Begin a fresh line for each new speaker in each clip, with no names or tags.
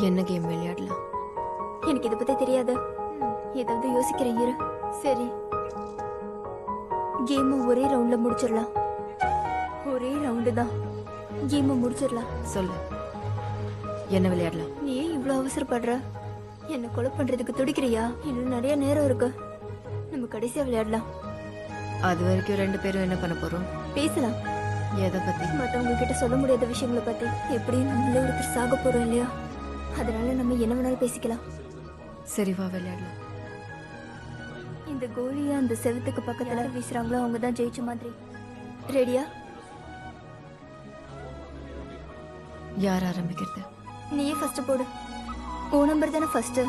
என்ன கேம் விளையாடலாம்?
எனக்கு இதை பத்தி தெரியாது. ஏதாவது யோசிக்கிறேன் இரு. சரி, கேம் ஒரே ரவுண்ட்ல முடிச்சிடலாம். ஒரே ரவுண்டு தான், கேம் முடிச்சிடலாம்.
சொல்லு, என்ன விளையாடலாம்?
நீ ஏன் இவ்வளவு அவசரப்படுற? என்ன கொலை பண்றதுக்கு துடிக்கிறியா? இன்னும் நிறைய நேரம் இருக்கு. நம்ம கடைசியா விளையாடலாம்.
அது வரைக்கும் ரெண்டு பேரும் என்ன பண்ண போறோம்?
பேசலாம்.
எதை பத்தி?
மத்தவங்க கிட்ட சொல்ல முடியாத விஷயங்களை பத்தி. எப்படியும் நம்மள ஒருத்தர் சாக போறோம் இல்லையா? அதனால நம்ம என்ன வேணாலும் பேசிக்கலாம்.
சரி வா விளையாடலாம்.
இந்த கோலியை அந்த செவத்துக்கு பக்கத்துல வீசுறாங்களோ அவங்க தான் ஜெயிச்ச மாதிரி. ரெடியா?
யார் ஆரம்பிக்கிறது?
நீயே ஃபர்ஸ்ட் போடு. ஓ நம்பர் தானே ஃபர்ஸ்ட்.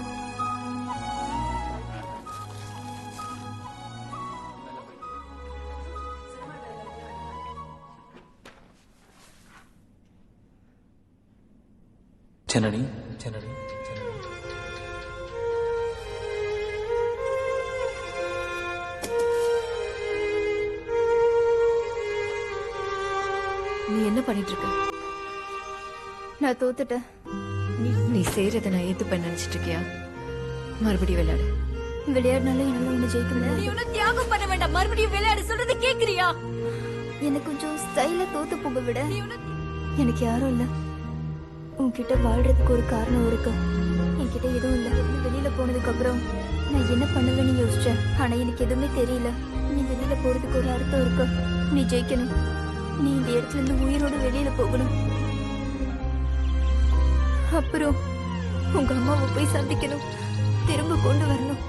ஜனனி ஜனனி
நீ என்ன பண்ணிட்டு இருக்க?
நான் தோத்துட்டேன்.
நீ செய்யறத நான் ஏத்துப்பேன் நினைச்சிட்டு இருக்கியா? மறுபடியும் விளையாடு.
விளையாடினாலும் என்னால ஒண்ணு ஜெயிக்க முடியாது.
நீ ஒன்னும் தியாகம் பண்ண வேண்டாம். மறுபடியும் விளையாட சொல்றது கேக்குறியா?
எனக்கு கொஞ்சம் ஸ்டைல தோத்து போக விட. எனக்கு யாரும் இல்ல. உன்கிட்ட வாழ்றதுக்கு ஒரு காரணம் இருக்கு. என்கிட்ட எதுவும் இல்ல. வெளியில போனதுக்கு அப்புறம் நான் என்ன பண்ணுவேன்னு யோசிச்சேன். ஆனா எனக்கு எதுவுமே தெரியல. நீ வெளியில போறதுக்கு ஒரு அர்த்தம் இருக்கு. நீ ஜெயிக்கணும். நீ இந்த இடத்துல இருந்து உயிரோட வெளியில போகணும். அப்புறம் உங்க அம்மாவை போய் சந்திக்கணும். திரும்ப கொண்டு வரணும்.